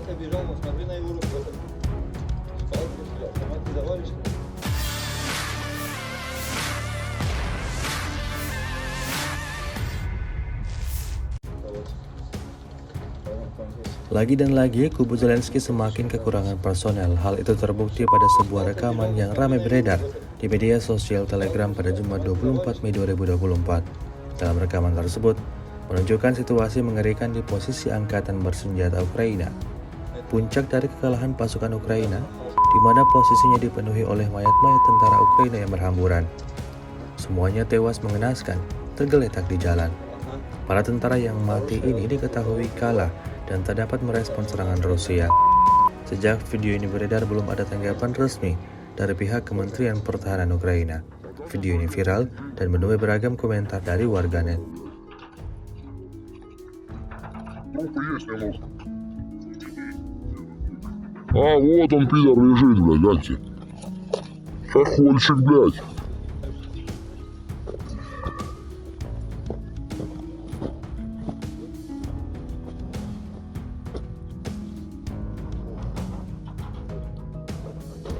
опять обижал, но смотри на его руку, этот сталкиваешься, автомат не завалишь. Lagi dan lagi, kubu Zelensky semakin kekurangan personel. Hal itu terbukti pada sebuah rekaman yang ramai beredar di media sosial Telegram pada Jumat 24 Mei 2024. Dalam rekaman tersebut, menunjukkan situasi mengerikan di posisi angkatan bersenjata Ukraina. Puncak dari kekalahan pasukan Ukraina, di mana posisinya dipenuhi oleh mayat-mayat tentara Ukraina yang berhamburan. Semuanya tewas mengenaskan, tergeletak di jalan. Para tentara yang mati ini diketahui kalah dan tak dapat merespon serangan Rusia. Sejak video ini beredar, belum ada tanggapan resmi dari pihak Kementerian Pertahanan Ukraina. Video ini viral dan menuai beragam komentar dari warganet. А, вот он, пидор, лежит, блядь, гляньте. Хохольчик, блядь.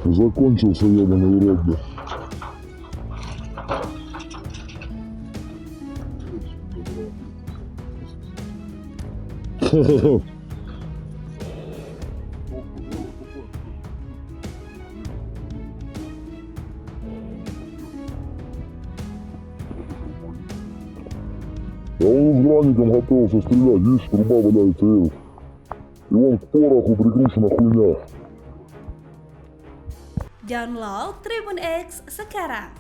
Закончился ебаный урод, блядь. Я он с граником готовился стрелять, видишь, труба валяется, и вон к пороху прикручена хуйня. Download Tribun X sekarang,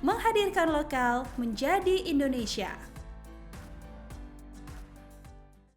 menghadirkan lokal menjadi Indonesia.